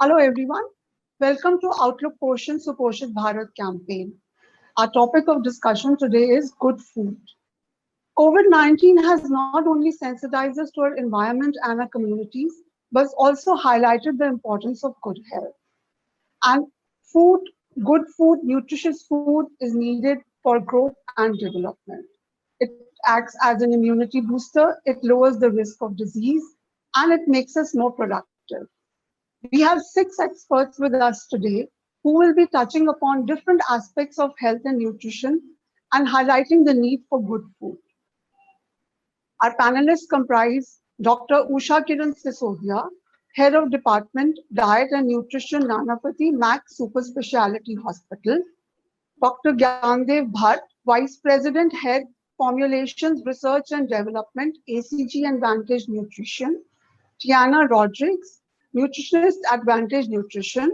Hello everyone. Welcome to Outlook Portion Suposhin Bharat campaign. Our topic of discussion today is good food. COVID-19 has not only sensitized us to our environment and our communities, but also highlighted the importance of good health. And food, good food, nutritious food is needed for growth and development. It acts as an immunity booster, it lowers the risk of disease, and it makes us more productive. We have six experts with us today who will be touching upon different aspects of health and nutrition and highlighting the need for good food. Our panelists comprise Dr. Usha Kiran Sisodia, Head of Department, Diet and Nutrition, Nanapati Max Super Speciality Hospital, Dr. Gyandev Bhatt, Vice President, Head, Formulations, Research and Development, ACG and Vantage Nutrition, TIANA Rodrigues, Nutritionist at Vantage Nutrition,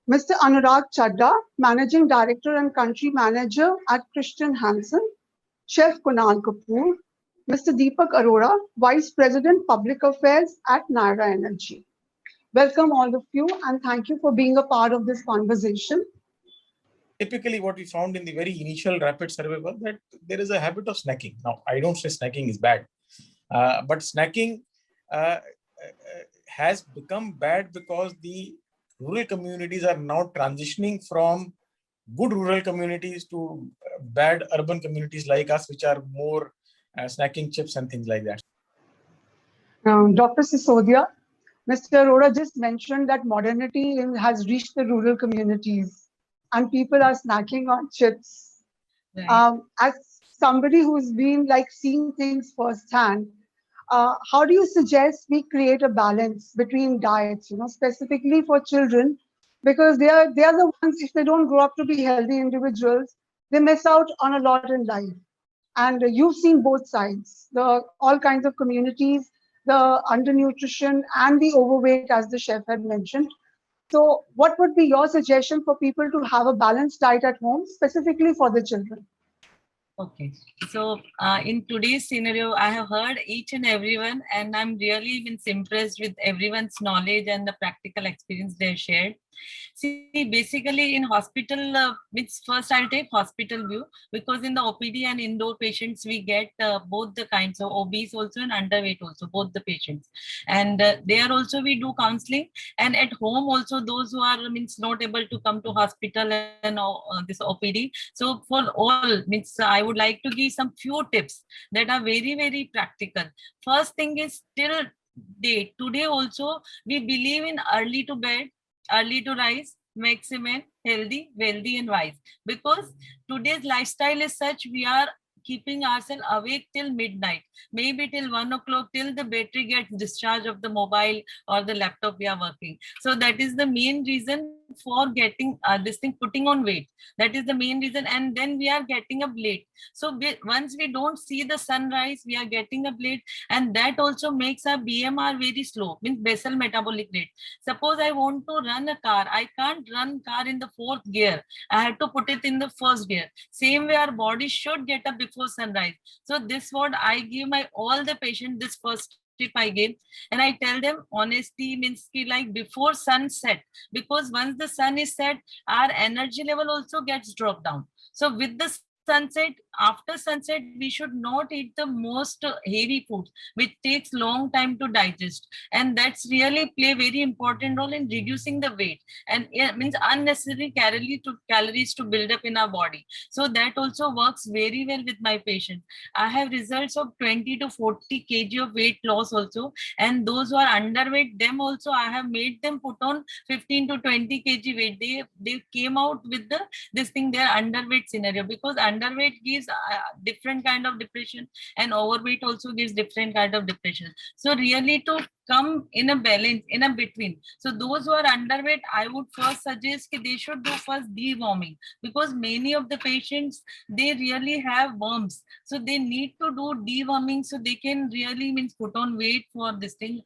Mr. ANURAG Chadha, Managing Director and Country Manager at Christian Hansen, Chef KUNAL KAPUR, Mr. DEEPAK Arora, Vice President Public Affairs at NAYARA Energy. Welcome all of you and thank you for being a part of this conversation. Typically, what we found in the very initial rapid survey was that there is a habit of snacking. Now, I don't say snacking is bad, but snacking has become bad because the rural communities are now transitioning from good rural communities to bad urban communities like us, which are more snacking chips and things like that. Dr. Sisodia, Mr. Arora just mentioned that modernity has reached the rural communities and people are snacking on chips. Right. As somebody who's been like seeing things firsthand, how do you suggest we create a balance between diets, specifically for children, because they are the ones, if they don't grow up to be healthy individuals, they miss out on a lot in life. And you've seen both sides, all kinds of communities, the undernutrition and the overweight, as the chef had mentioned. So what would be your suggestion for people to have a balanced diet at home, specifically for the children? Okay, so in today's scenario, I have heard each and everyone, and I'm really been impressed with everyone's knowledge and the practical experience they shared. See, basically in hospital, first I'll take hospital view, because in the OPD and indoor patients, we get both the kinds of obese also and underweight also, both the patients. And there also we do counseling, and at home also those who are not able to come to hospital and this OPD. So for all, I would like to give some few tips that are very, very practical. First thing is, till date, today also, we believe in early to bed, early to rise, maximum healthy, wealthy, and wise. Because today's lifestyle is such, we are keeping ourselves awake till midnight, maybe till 1 o'clock, till the battery gets discharged of the mobile or the laptop we are working. So that is the main reason for getting this thing, putting on weight. That is the main reason. And then we are getting up late. So once we don't see the sunrise, we are getting up late. And that also makes our BMR very slow, means basal metabolic rate. Suppose I want to run a car, I can't run car in the 4th gear. I have to put it in the 1st gear. Same way our body should get up before sunrise. So this what I give my all the patients, this first tip I give, and I tell them honesty means like before sunset, because once the sun is set, our energy level also gets dropped down. So with the sunset, after sunset, we should not eat the most heavy foods, which takes long time to digest. And that's really play very important role in reducing the weight. And it means unnecessary calories to build up in our body. So that also works very well with my patients. I have results of 20 to 40 kg of weight loss also. And those who are underweight, them also, I have made them put on 15 to 20 kg weight. They came out with this thing, their underweight scenario, because underweight gives different kind of depression, and overweight also gives different kind of depression. So really to come in a balance, in a between. So those who are underweight, I would first suggest that they should do first deworming, because many of the patients, they really have worms. So they need to do deworming so they can really put on weight for this thing,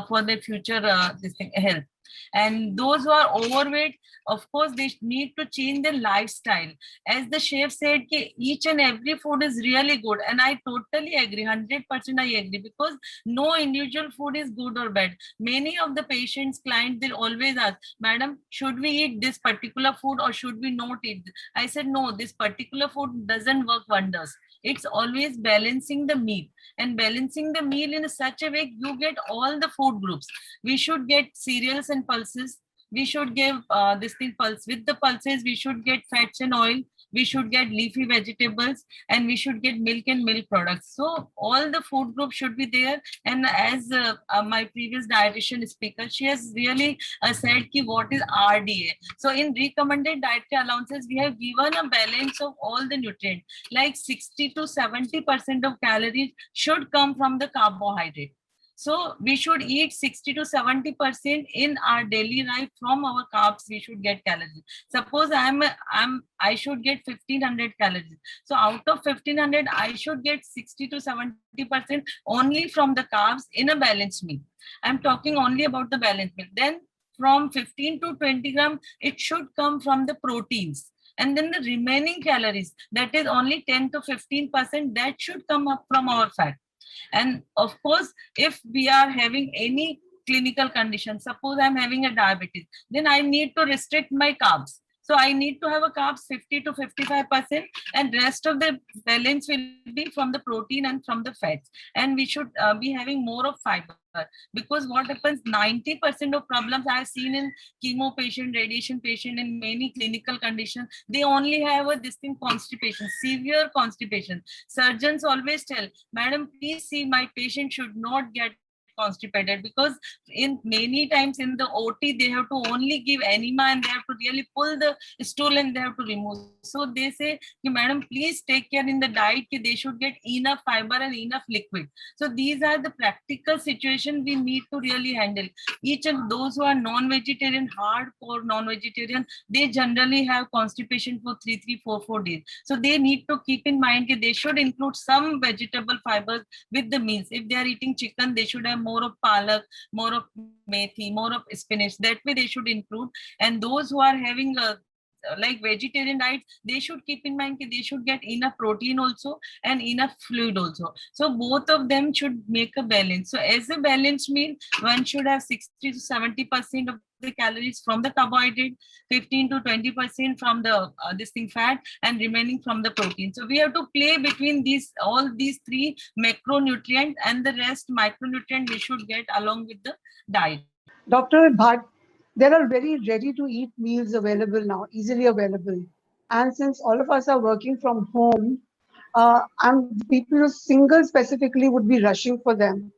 for their future health. And those who are overweight, of course, they need to change their lifestyle. As the chef said, each and every food is really good. And I totally agree, 100% I agree, because no individual food is good good or bad. Many of the patients, clients, they'll always ask, Madam, should we eat this particular food or should we not eat? I said, no, this particular food doesn't work wonders. It's always balancing the meal, and balancing the meal in such a way you get all the food groups. We should get cereals and pulses. We should give this thing pulse. With the pulses, we should get fats and oil. We should get leafy vegetables, and we should get milk and milk products. So all the food groups should be there. And as my previous dietitian speaker, she has really said ki what is RDA. So in recommended dietary allowances, we have given a balance of all the nutrients, like 60 to 70% of calories should come from the carbohydrate. So we should eat 60 to 70% in our daily life from our carbs. We should get calories. Suppose I should get 1500 calories. So out of 1500, I should get 60 to 70% only from the carbs in a balanced meal. I'm talking only about the balanced meal. Then from 15 to 20 gram, it should come from the proteins. And then the remaining calories, that is only 10 to 15%, that should come up from our fat. And of course, if we are having any clinical condition, suppose I'm having a diabetes, then I need to restrict my carbs. So I need to have a carbs 50 to 55%, and rest of the balance will be from the protein and from the fats. And we should be having more of fiber, because what happens, 90% of problems I have seen in chemo patient, radiation patient, and many clinical conditions, they only have this thing, constipation, severe constipation. Surgeons always tell, Madam, please see, my patient should not get constipated, because in many times in the OT they have to only give enema, and they have to really pull the stool and they have to remove. So they say, Madam, please take care in the diet, they should get enough fiber and enough liquid. So these are the practical situations we need to really handle. Each of those who are non-vegetarian, hardcore non-vegetarian, they generally have constipation for 4 days. So they need to keep in mind that they should include some vegetable fibers with the meals. If they are eating chicken, they should have more of palak, more of methi, more of spinach. That way they should include. And those who are having like vegetarian diet, they should keep in mind that they should get enough protein also and enough fluid also. So both of them should make a balance. So as a balanced meal, one should have 60 to 70% of the calories from the carbohydrate, 15 to 20% from the fat, and remaining from the protein. So we have to play between all these three macronutrients, and the rest micronutrient we should get along with the diet. Dr. Bhatt, there are very ready-to-eat meals available now, easily available. And since all of us are working from home, and people who single specifically would be rushing for them.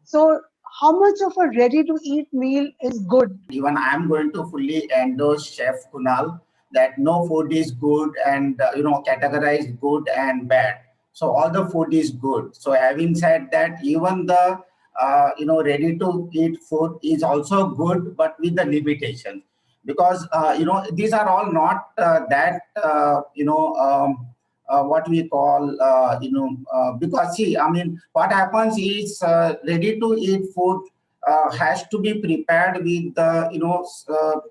So how much of a ready-to-eat meal is good? Even I am going to fully endorse Chef Kunal that no food is good and categorize good and bad. So all the food is good. So having said that, even the ready-to-eat food is also good, but with the limitations, because these are all not what we call because see, I mean, what happens is ready-to-eat food has to be prepared with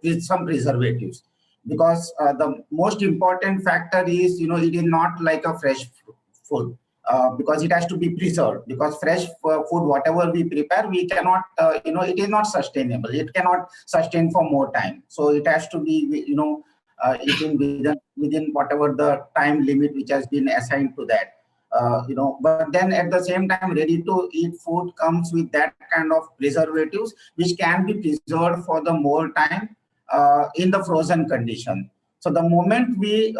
with some preservatives, because the most important factor is it is not like a fresh food. Because it has to be preserved, because fresh food, whatever we prepare, we cannot, it is not sustainable. It cannot sustain for more time. So it has to be, eaten within whatever the time limit which has been assigned to that. But then at the same time, ready-to-eat food comes with that kind of preservatives, which can be preserved for the more time in the frozen condition. So the moment we,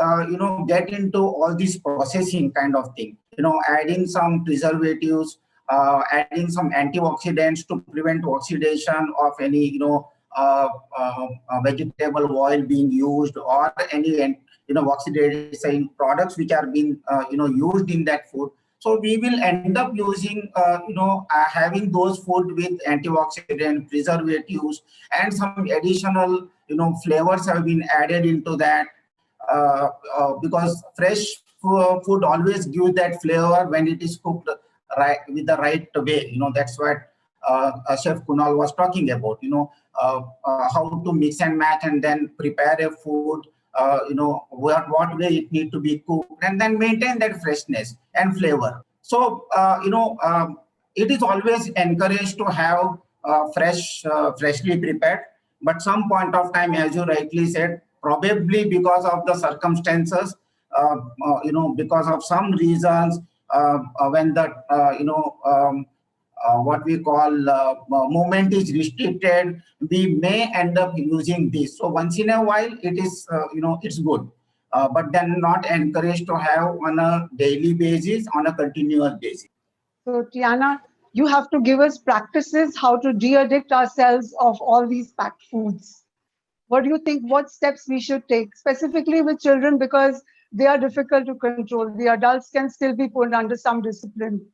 get into all this processing kind of thing, adding some preservatives, adding some antioxidants to prevent oxidation of any, vegetable oil being used, or any, oxidizing products which are being, used in that food. So we will end up using, having those food with antioxidant, preservatives, and some additional, flavors have been added into that, because fresh food always gives that flavor when it is cooked right with the right way. That's what Chef Kunal was talking about. How to mix and match and then prepare a food. What way it need to be cooked, and then maintain that freshness and flavor. So it is always encouraged to have freshly prepared. But some point of time, as you rightly said, probably because of the circumstances, because of some reasons, when the what we call movement is restricted, we may end up using this. So once in a while, it is it's good, but then not encouraged to have on a daily basis, on a continuous basis. So Tiana, you have to give us practices how to de-addict ourselves of all these packed foods. What do you think? What steps we should take, specifically with children, because they are difficult to control. The adults can still be put under some discipline.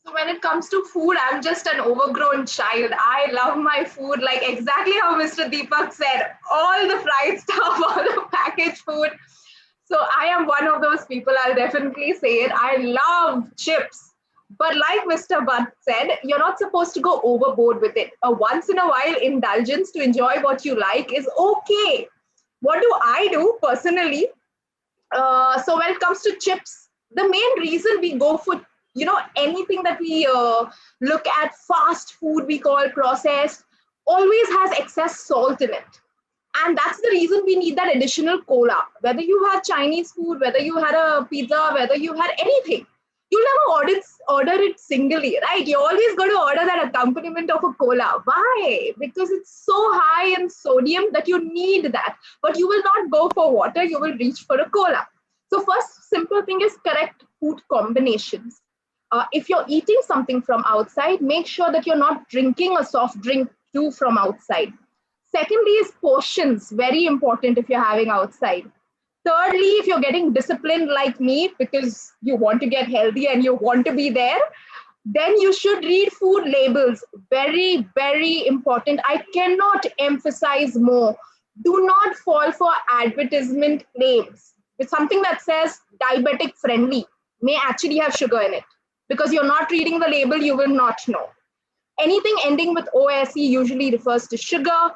So when it comes to food, I'm just an overgrown child. I love my food, like exactly how Mr. Deepak said, all the fried stuff, all the packaged food. So I am one of those people, I'll definitely say it. I love chips. But like Mr. Bhatt said, you're not supposed to go overboard with it. A once in a while indulgence to enjoy what you like is okay. What do I do personally? So when it comes to chips, the main reason we go for anything that we look at fast food, we call processed, always has excess salt in it. And that's the reason we need that additional cola. Whether you had Chinese food, whether you had a pizza, whether you had anything, you'll never order it singly, right? You always got to order that accompaniment of a cola. Why? Because it's so high in sodium that you need that. But you will not go for water, you will reach for a cola. So first simple thing is correct food combinations. If you're eating something from outside, make sure that you're not drinking a soft drink too from outside. Secondly is portions, very important if you're having outside. Thirdly, if you're getting disciplined like me because you want to get healthy and you want to be there, then you should read food labels. Very, very important. I cannot emphasize more. Do not fall for advertisement claims. With something that says diabetic friendly may actually have sugar in it. Because you're not reading the label, you will not know. Anything ending with OSE usually refers to sugar.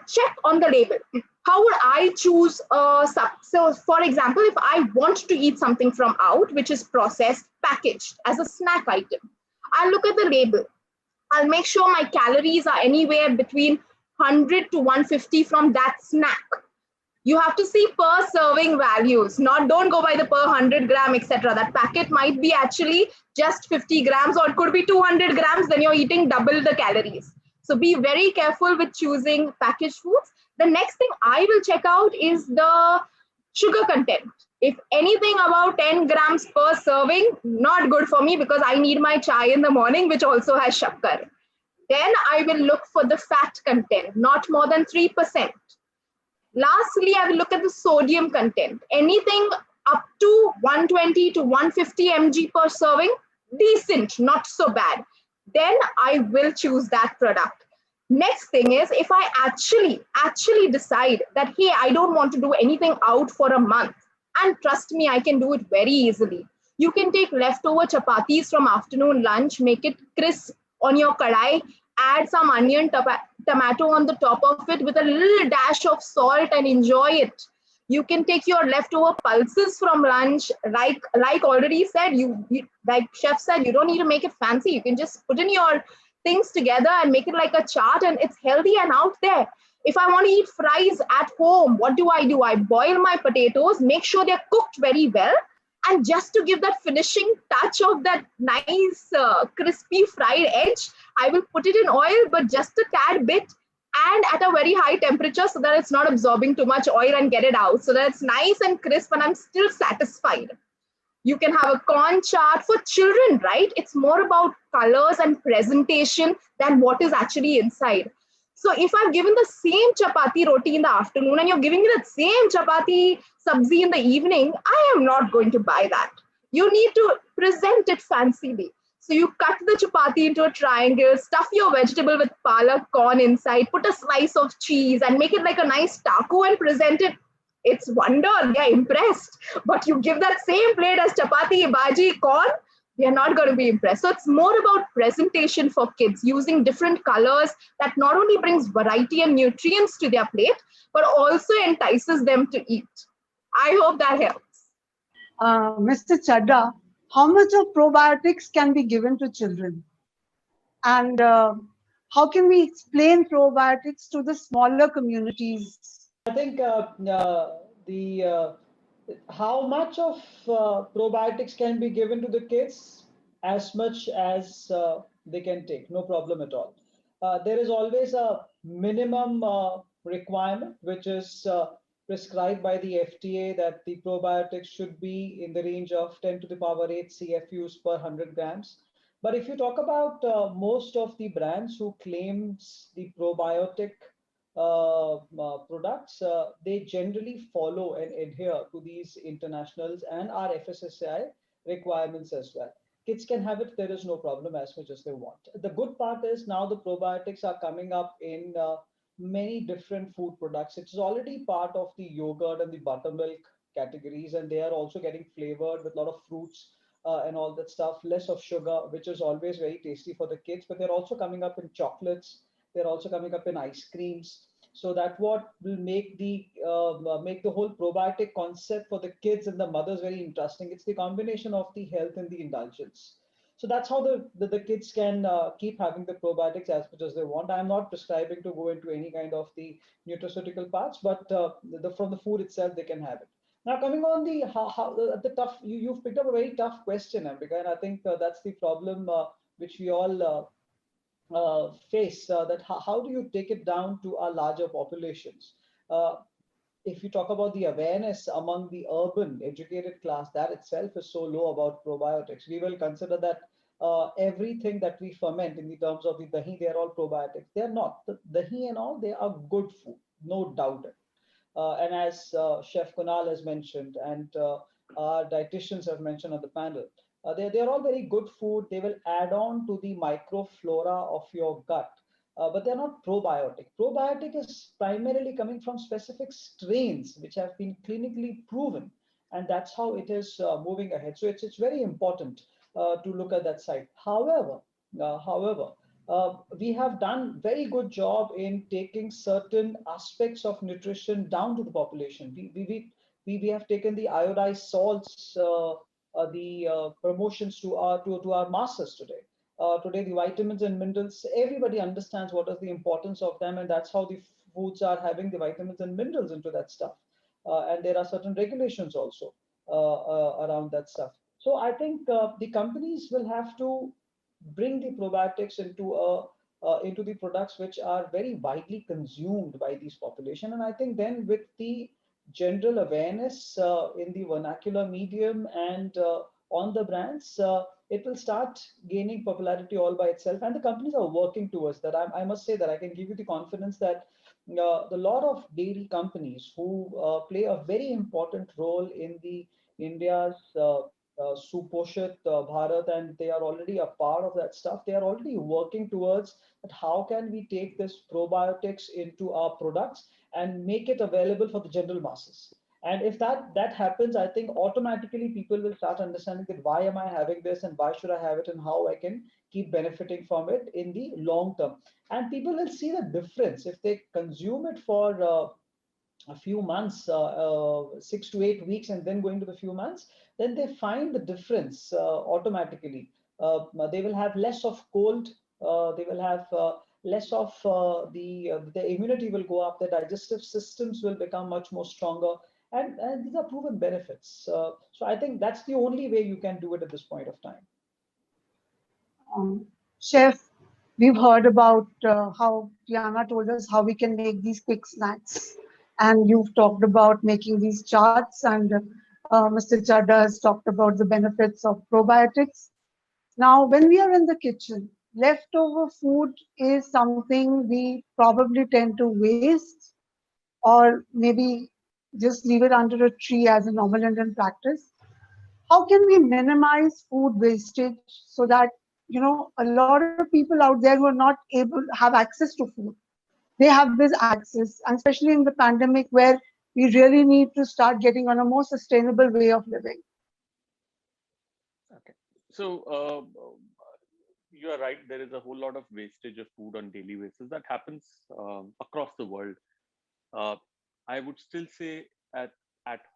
Check on the label. How would I choose so for example, if I want to eat something from out, which is processed, packaged as a snack item, I'll look at the label. I'll make sure my calories are anywhere between 100 to 150 from that snack. You have to see per serving values, don't go by the per 100 gram, etc. That packet might be actually just 50 grams or it could be 200 grams, then you're eating double the calories. So be very careful with choosing packaged foods. The next thing I will check out is the sugar content. If anything about 10 grams per serving, not good for me because I need my chai in the morning, which also has shakkar. Then I will look for the fat content, not more than 3%. Lastly, I will look at the sodium content. Anything up to 120 to 150 mg per serving, decent, not so bad. Then I will choose that product. Next thing is, if I actually decide that, hey, I don't want to do anything out for a month, and trust me, I can do it very easily. You can take leftover chapatis from afternoon lunch, make it crisp on your kadai, add some onion, tomato on the top of it with a little dash of salt and enjoy it. You can take your leftover pulses from lunch, like already said, like chef said, you don't need to make it fancy. You can just put in your things together and make it like a chart, and it's healthy and out there. If I want to eat fries at home, what do? I boil my potatoes, make sure they're cooked very well, and just to give that finishing touch of that nice crispy fried edge, I will put it in oil, but just a tad bit and at a very high temperature so that it's not absorbing too much oil, and get it out so that it's nice and crisp and I'm still satisfied. You can have a corn chart for children, right? It's more about colors and presentation than what is actually inside. So if I've given the same chapati roti in the afternoon and you're giving me the same chapati sabzi in the evening, I am not going to buy that. You need to present it fancily. So you cut the chapati into a triangle, stuff your vegetable with palak, corn inside, put a slice of cheese and make it like a nice taco and present it. It's wonder, yeah, impressed. But you give that same plate as chapati, bhaji, corn, they're not going to be impressed. So it's more about presentation for kids, using different colors that not only brings variety and nutrients to their plate, but also entices them to eat. I hope that helps. Mr. Chadha, how much of probiotics can be given to children? And how can we explain probiotics to the smaller communities? I think how much of probiotics can be given to the kids, as much as they can take, no problem at all. There is always a minimum requirement, which is prescribed by the FDA, that the probiotics should be in the range of 10 to the power 8 CFUs per 100 grams. But if you talk about most of the brands who claims the probiotic products, they generally follow and adhere to these internationals and our FSSAI requirements as well. Kids can have it, there is no problem, as much as they want. The good part is now the probiotics are coming up in many different food products. It's already part of the yogurt and the buttermilk categories, and they are also getting flavored with a lot of fruits and all that stuff, less of sugar, which is always very tasty for the kids. But they're also coming up in chocolates, they're also coming up in ice creams. So that what will make the whole probiotic concept for the kids and the mothers very interesting. It's the combination of the health and the indulgence. So that's how the kids can keep having the probiotics as much as they want. I'm not prescribing to go into any kind of the nutraceutical parts, but from the food itself, they can have it. Now, coming on the tough, you've picked up a very tough question, Ambika, and I think that's the problem which we all face, that how do you take it down to our larger populations? If you talk about the awareness among the urban educated class, that itself is so low about probiotics. We will consider that everything that we ferment in the terms of the dahi, they are all probiotics. They are not. The dahi and all, they are good food, no doubt. And as Chef Kunal has mentioned, and our dietitians have mentioned on the panel, they're all very good food. They will add on to the microflora of your gut, but they're not probiotic. Probiotic is primarily coming from specific strains which have been clinically proven, and that's how it is moving ahead. So it's very important to look at that side. However, we have done very good job in taking certain aspects of nutrition down to the population. We have taken the iodized salts, the promotions to our masses today. Today, the vitamins and minerals, everybody understands what is the importance of them, and that's how the foods are having the vitamins and minerals into that stuff. And there are certain regulations also around that stuff. So I think the companies will have to bring the probiotics into the products which are very widely consumed by these population. And I think then with the general awareness in the vernacular medium and on the brands, it will start gaining popularity all by itself. And the companies are working towards that. I must say that I can give you the confidence that the lot of dairy companies who play a very important role in the India's Suposhat Bharat, and they are already a part of that stuff. They are already working towards that. How can we take this probiotics into our products and make it available for the general masses? And if that happens, I think automatically people will start understanding that why am I having this and why should I have it and how I can keep benefiting from it in the long term. And people will see the difference if they consume it for a few months, 6 to 8 weeks, and then going to the few months, then they find the difference automatically. They will have less of cold. They will have less of the immunity will go up. The digestive systems will become much more stronger, and these are proven benefits. So I think that's the only way you can do it at this point of time. Chef, we've heard about how Tiana told us how we can make these quick snacks. And you've talked about making these charts, and Mr. Chadha has talked about the benefits of probiotics. Now, when we are in the kitchen, leftover food is something we probably tend to waste, or maybe just leave it under a tree as a normal Indian practice. How can we minimize food wastage so that, you know, a lot of people out there who are not able to have access to food, they have this access, and especially in the pandemic where we really need to start getting on a more sustainable way of living? Okay, so you are right. There is a whole lot of wastage of food on daily basis that happens across the world. I would still say at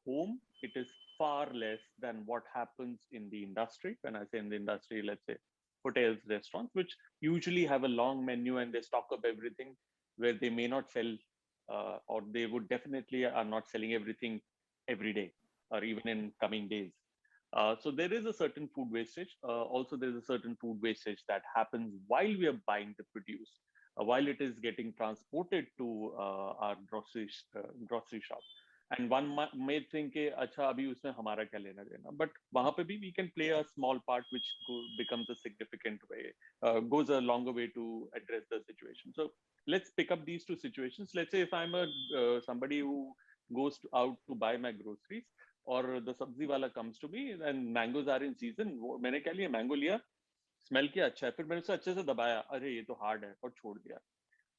home, it is far less than what happens in the industry. When I say in the industry, let's say hotels, restaurants, which usually have a long menu and they stock up everything, where they may not sell, or they would definitely are not selling everything every day or even in coming days. So there is a certain food wastage. Also, there's a certain food wastage that happens while we are buying the produce, while it is getting transported to our grocery shop. And one may think, अच्छा अभी उसमें हमारा क्या लेना देना? But वहाँ पे भी we can play a small part, which becomes a significant way, goes a longer way to address the situation. So let's pick up these two situations. Let's say if I'm a somebody who goes out to buy my groceries, or the sabzi wala comes to me and mangoes are in season. मैंने क्या लिया? Mango लिया, smell किया अच्छा है, फिर मैंने उसे अच्छे से दबाया, अरे ये तो hard है, और छोड़ दिया.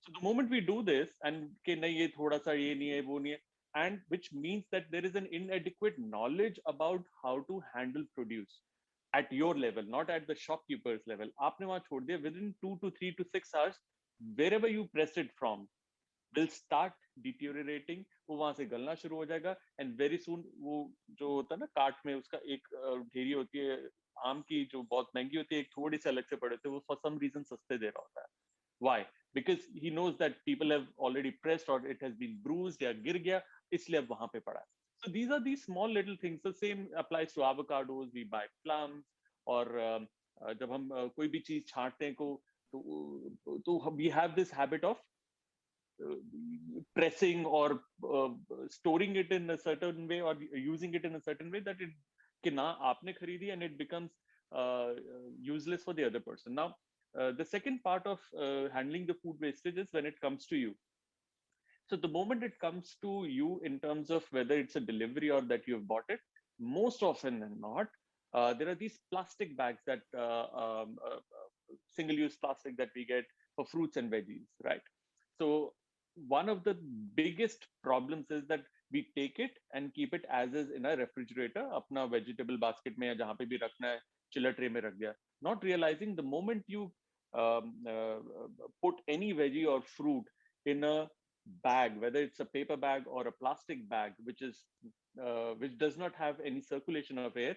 So the moment we do this and कि नहीं ये थोड़ा सा ये नहीं है वो नहीं है, and which means that there is an inadequate knowledge about how to handle produce at your level, not at the shopkeeper's level. आपने वहाँ छोड़ दिया, within 2 to 3 to 6 hours, wherever you press it from will start deteriorating. वो वहां से गलना शुरू हो जाएगा, and very soon वो जो होता है ना कार्ट में उसका एक ढेरी होती है आम की जो बहुत महंगी होती है, एक थोड़ी सी अलग से पड़े थे, वो for some reason सस्ते दे रहा होता है. Why? Because he knows that people have already pressed or it has been bruised या गिर गया, इसलिए अब वहां पे पड़ा है. So these are these small little things. The same applies to avocados. We buy plums, और जब हम कोई भी चीज छांटते हैं को तो we have this habit of pressing or storing it in a certain way or using it in a certain way that it कि ना आपने खरीदी, and it becomes useless for the other person. Now, the second part of handling the food wastage is when it comes to you. So the moment it comes to you in terms of whether it's a delivery or that you've bought it, most often than not, there are these plastic bags that single-use plastic that we get for fruits and veggies, right? So one of the biggest problems is that we take it and keep it as is in a refrigerator, अपना vegetable basket में या जहाँ पे भी रखना है, chiller tray में रख दिया, not realizing the moment you put any veggie or fruit in a bag, whether it's a paper bag or a plastic bag, which does not have any circulation of air,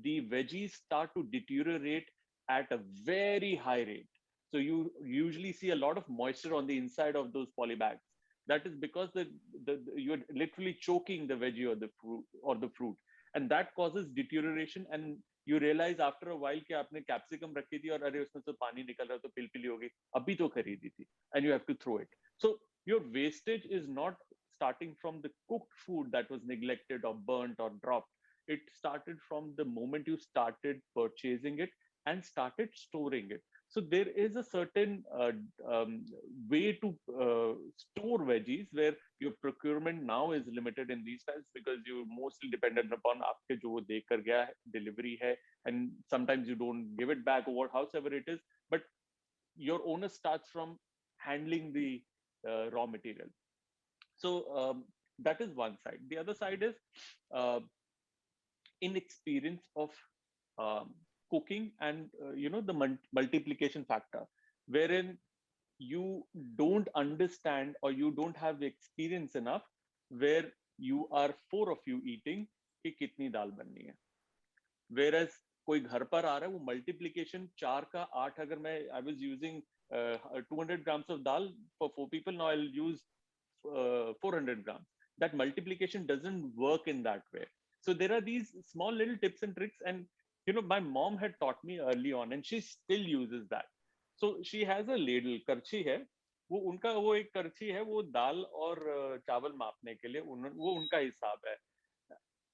the veggies start to deteriorate at a very high rate. So you usually see a lot of moisture on the inside of those poly bags. That is because you're literally choking the veggie or the fruit, and that causes deterioration. And you realize after a while कि आपने capsicum रखी थी और अरे उसमें से पानी निकल रहा तो पिल-पिली हो गई, अभी तो खरीदी थी, and you have to throw it. So your wastage is not starting from the cooked food that was neglected or burnt or dropped. It started from the moment you started purchasing it and started storing it. So there is a certain way to store veggies where your procurement now is limited in these times because you're mostly dependent upon आपके जो वो दे कर गया है, delivery है, and sometimes you don't give it back or however it is, but your onus starts from handling the raw material. So that is one side. The other side is inexperience of cooking and the multiplication factor, wherein you don't understand or you don't have the experience enough where you are 4 of you eating कि कितनी दाल बननी है, whereas कोई घर पर आ रहा है वो multiplication 4 का 8, अगर मैं I was using 200 grams of dal for 4 people, now I'll use 400 grams. That multiplication doesn't work in that way. So there are these small little tips and tricks, and my mom had taught me early on, and she still uses that. So she has a ladle, करछी है, वो एक करछी है, वो दाल और चावल मापने के लिए वो उनका हिसाब है.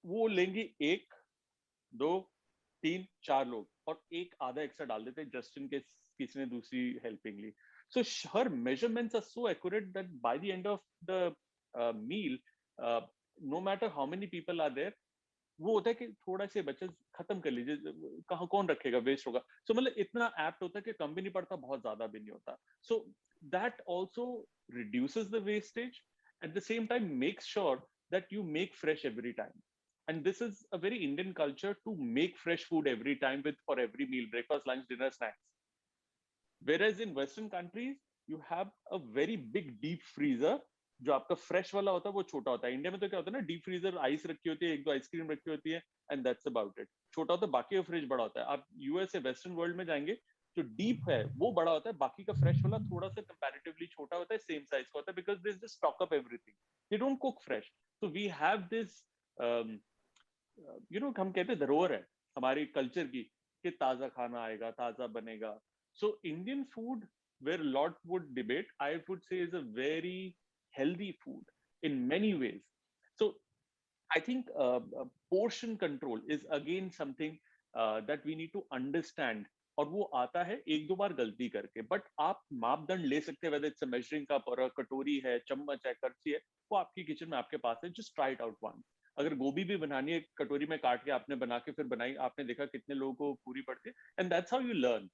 वो लेंगी 1, 2, 3, 4 लोग और एक आधा एक्स्ट्रा डाल देते जस्ट इन केस किसी ने दूसरी helping Lee. So her measurements are so accurate that by the end of the meal, no matter how many people are there, वो होता है कि थोड़ा से बचे खत्म कर लीजिए, कहाँ कौन रखेगा, वेस्ट होगा. सो मतलब इतना एप्ट होता है कि कम भी नहीं पड़ता, बहुत ज्यादा भी नहीं होता. So that also reduces the wastage, at the same time makes sure that you make fresh every time. And this is a very Indian culture to make fresh food every time for every meal, breakfast, lunch, dinner, snacks. Whereas in Western countries, you have a very big deep freezer जो आपका fresh वाला होता है वो छोटा होता है. India में तो क्या होता है ना, डीप फ्रीजर आइस रखी होती है, एक दो आइसक्रीम रखी होती है, एंड दैट्स अबाउट इट. छोटा होता है, बाकी का फ्रिज बड़ा होता है. आप यूएस या वेस्टर्न वर्ल्ड में जाएंगे, जो डीप है वो बड़ा होता है, बाकी का फ्रेश वाला थोड़ा सा कंपैरेटिवली छोटा होता है, सेम साइज का होता है, because they just stock up everything. They don't cook fresh. So we have this हम कहते हैं धरोहर है हमारी कल्चर की कि ताजा खाना आएगा, ताजा बनेगा. So Indian food, where a lot would debate, I would say is a very healthy food in many ways. So I think portion control is again something that we need to understand. और वो आता है एक दो बार गलती करके, but आप मापदंड ले सकते हैं, whether it's a measuring cup और कटोरी है, चम्मच है, करछी है, वो आपकी किचन में आपके पास है. just try it out once. अगर गोभी भी बनानी है, कटोरी में काट के आपने बना के फिर बनाई, आपने देखा कितने लोगों को पूरी पड़ती है, and that's how you learn.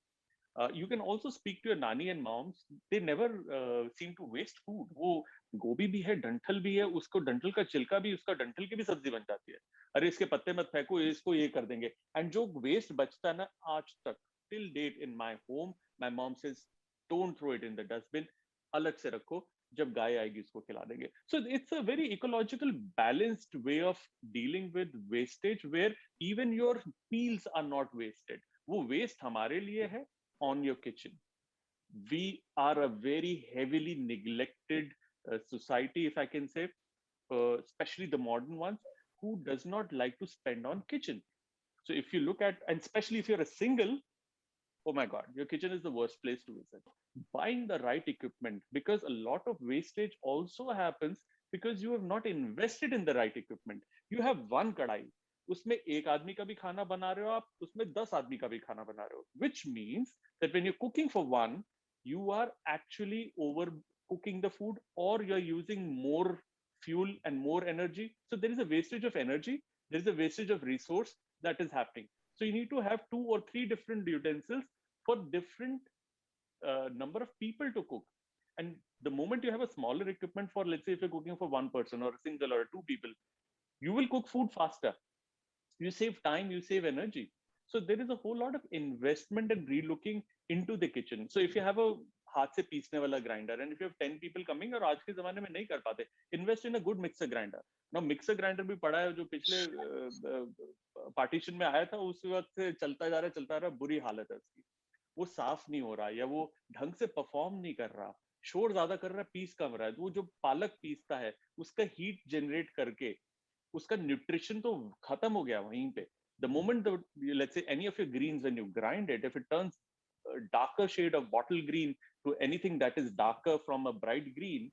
You can also speak to your nani and moms. They never seem to waste food. वो गोभी भी है, डंठल भी है, उसको डंठल का छिलका भी, उसका डंठल की भी सब्जी बन जाती है. अरे इसके पत्ते मत फेंको, इसको ये कर देंगे. एंड जो वेस्ट बचता है ना, आज तक till date in my home, my mom says don't throw it in the dustbin, अलग से रखो, जब गाय आएगी उसको खिला देंगे. So it's a very ecological balanced way of dealing with wastage, where even your peels are not wasted. वो waste हमारे लिए है on your kitchen. We are a very heavily neglected society, if I can say, especially the modern ones, who does not like to spend on kitchen. So if you look at, and especially if you're a single, oh my God, your kitchen is the worst place to visit. Buying the right equipment, because a lot of wastage also happens because you have not invested in the right equipment. You have one kadai, उसमें एक आदमी का भी खाना बना रहे हो आप, उसमें 10 आदमी का भी खाना बना रहे हो, which means that when you're cooking for one, you are actually over cooking the food, or you're using more fuel and more energy. So there is a wastage of energy, there is a wastage of resource that is happening. So you need to have 2 or 3 different utensils for different number of people to cook. And the moment you have a smaller equipment for, let's say if you're cooking for one person or a single or 2 people, you will cook food faster. You save time, you save energy. So there is a whole lot of investment and relooking into the kitchen. So if you have a हाथ से पीसने वाला grinder, and if you have 10 people coming, और आज के जमाने में नहीं कर पाते, invest in a good mixer grinder. Now mixer grinder भी पड़ा है, जो पिछले partition में आया था, उस वक्त से चलता जा रहा है, बुरी हालत है उसकी. वो साफ नहीं हो रहा, या वो ढंग से परफॉर्म नहीं कर रहा, शोर ज्यादा कर रहा है, पीस कम रहा है. वो जो पालक पीसता है, उसका हीट जनरेट करके उसका न्यूट्रिशन तो खत्म हो गया वहीं पे. The moment let's say any of your greens, when you grind it, if it turns a darker shade of bottle green to anything that is darker from a bright green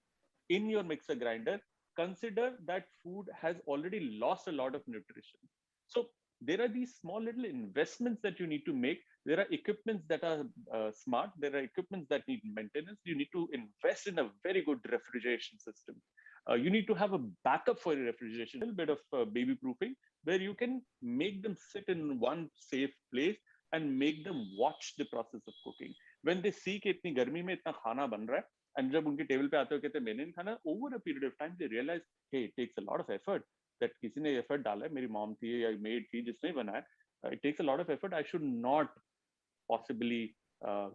in your mixer grinder, consider that food has already lost a lot of nutrition. So there are these small little investments that you need to make. There are equipments that are smart. There are equipments that need maintenance. You need to invest in a very good refrigeration system. You need to have a backup for your refrigeration, a little bit of baby proofing, where you can make them sit in one safe place and make them watch the process of cooking. When they see कि इतनी गर्मी में इतना खाना बन रहा है, and जब उनके टेबल पे आते हो कहते हैं मैंने नहीं खाना, over a period of time they realize, hey, it takes a lot of effort. That किसी ने effort डाला है, मेरी mom थी या maid थी जिसने बनाया, it takes a lot of effort. I should not possibly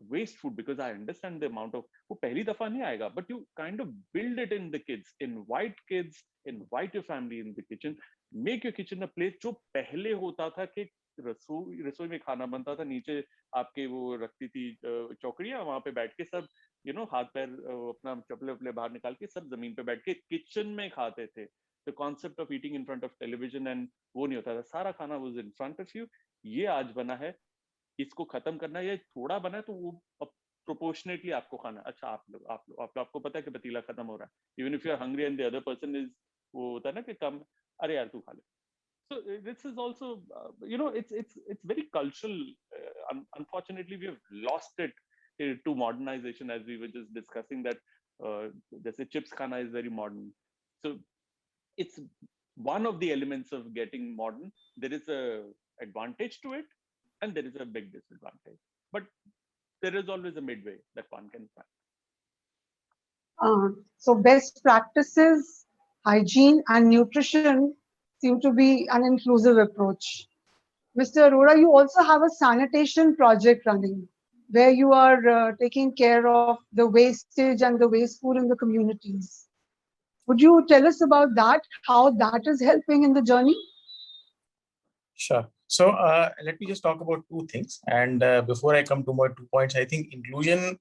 waste food, because I understand the amount of, वो पहली दफा नहीं आएगा, but you kind of build it in the kids, invite your family in the kitchen, make your kitchen a place. जो पहले होता था कि रसोई में खाना बनता था, नीचे आपके वो रखती थी चौकड़ियाँ, वहां पे बैठ के सब हाथ पैर अपना चपले वपले बाहर निकाल के सब जमीन पे बैठ के किचन में खाते थे. The concept of eating in front of television and वो नहीं होता था, सारा खाना was in front of you. ये आज बना है, इसको खत्म करना है, ये थोड़ा बना है तो वो प्रोपोर्शनेटली आपको खाना. अच्छा आपको पता है कि पतीला खत्म हो रहा है, even if you are hungry and the other person is, वो होता है ना कि कम, अरे यार तू खा ले. So this is also it's very cultural. Unfortunately we have lost it to modernization, as we were just discussing that जैसे chips खाना is very modern. So it's one of the elements of getting modern. There is a advantage to it and there is a big disadvantage, but there is always a midway that one can find. So best practices, hygiene and nutrition seem to be an inclusive approach. Mr. Arora, you also have a sanitation project running where you are taking care of the wastage and the waste food in the communities. Would you tell us about that, how that is helping in the journey? Sure. So let me just talk about two things. And before I come to my 2 points, I think inclusion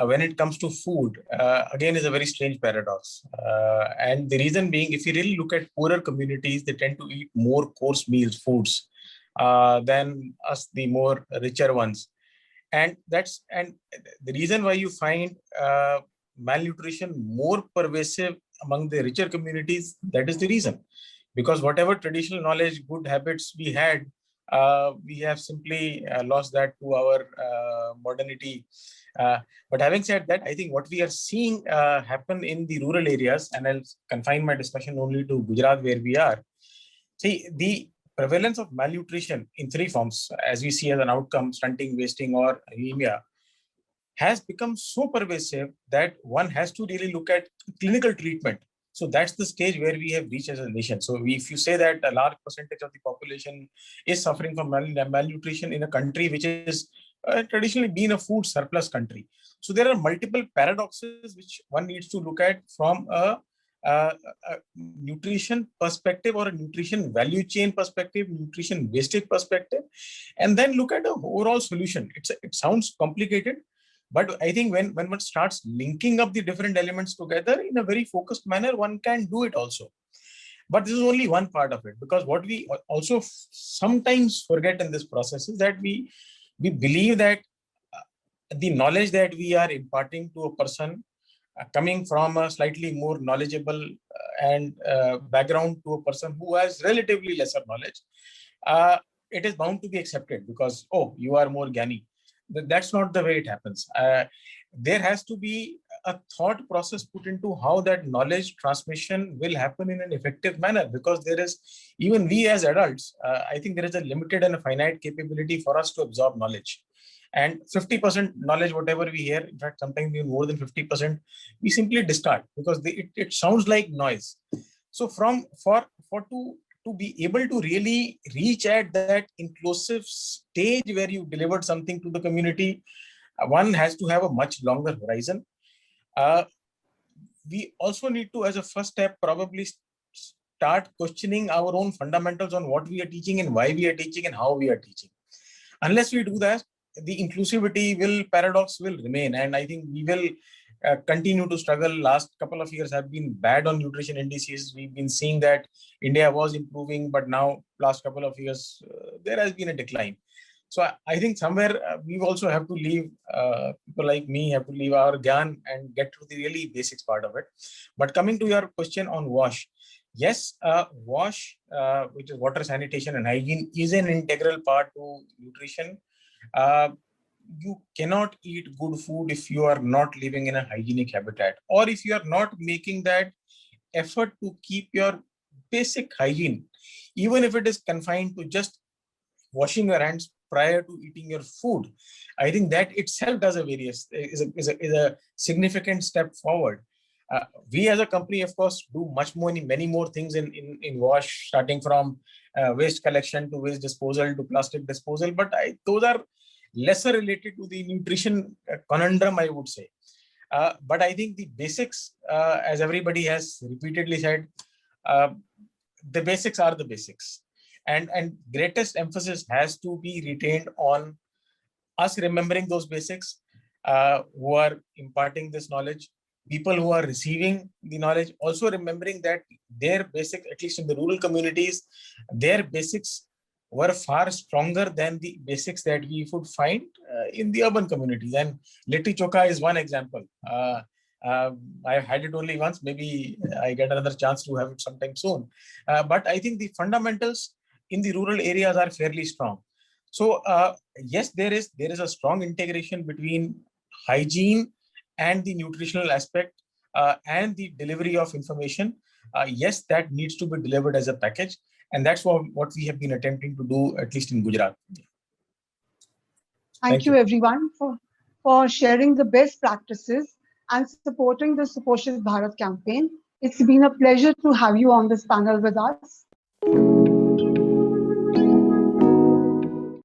when it comes to food, again, is a very strange paradox. And the reason being, if you really look at poorer communities, they tend to eat more coarse meals, foods, than us, the more richer ones. And the reason why you find malnutrition more pervasive among the richer communities, that is the reason. Because whatever traditional knowledge, good habits we had, we have simply lost that to our modernity. But having said that, I think what we are seeing happen in the rural areas, and I'll confine my discussion only to Gujarat where we are. See, the prevalence of malnutrition in three forms, as we see as an outcome, stunting, wasting, or anemia, has become so pervasive that one has to really look at clinical treatment. So that's the stage where we have reached as a nation. So if you say that a large percentage of the population is suffering from malnutrition in a country which is traditionally been a food surplus country. So there are multiple paradoxes which one needs to look at from a nutrition perspective or a nutrition value chain perspective, nutrition wastage perspective, and then look at the overall solution. It sounds complicated, but I think when one starts linking up the different elements together in a very focused manner, one can do it also. But this is only one part of it, because what we also sometimes forget in this process is that we believe that the knowledge that we are imparting to a person coming from a slightly more knowledgeable and background to a person who has relatively lesser knowledge, it is bound to be accepted because, oh, you are more Gyani. That's not the way it happens. There has to be a thought process put into how that knowledge transmission will happen in an effective manner, because there is, even we as adults, I think there is a limited and a finite capability for us to absorb knowledge. And 50% knowledge, whatever we hear, in fact, sometimes even more than 50%, we simply discard because it sounds like noise. So to be able to really reach at that inclusive stage where you delivered something to the community, one has to have a much longer horizon. We also need to, as a first step, probably start questioning our own fundamentals on what we are teaching and why we are teaching and how we are teaching. Unless we do that, the inclusivity paradox will remain. And I think we will continue to struggle. Last couple of years have been bad on nutrition indices. We've been seeing that India was improving, but now last couple of years, there has been a decline. So I think somewhere we also have to leave, people like me have to leave our gyan and get to the really basics part of it. But coming to your question on WASH, yes, WASH, which is water, sanitation and hygiene, is an integral part to nutrition. You cannot eat good food if you are not living in a hygienic habitat, or if you are not making that effort to keep your basic hygiene, even if it is confined to just washing your hands prior to eating your food. I think that itself does is a significant step forward. We as a company, of course, do many more things in WASH, starting from waste collection to waste disposal to plastic disposal. But those are lesser related to the nutrition conundrum, I would say. But I think the basics, as everybody has repeatedly said, the basics are the basics. And greatest emphasis has to be retained on us remembering those basics, who are imparting this knowledge, people who are receiving the knowledge, also remembering that their basics, at least in the rural communities, their basics were far stronger than the basics that we would find in the urban communities. And Litti Chokha is one example. I had it only once, maybe I get another chance to have it sometime soon. But I think the fundamentals in the rural areas are fairly strong. So yes, there is a strong integration between hygiene and the nutritional aspect and the delivery of information. Yes, that needs to be delivered as a package. And that's what we have been attempting to do, at least in Gujarat. Thank you everyone for sharing the best practices and supporting the Suposhit Bharat campaign. It's been a pleasure to have you on this panel with us.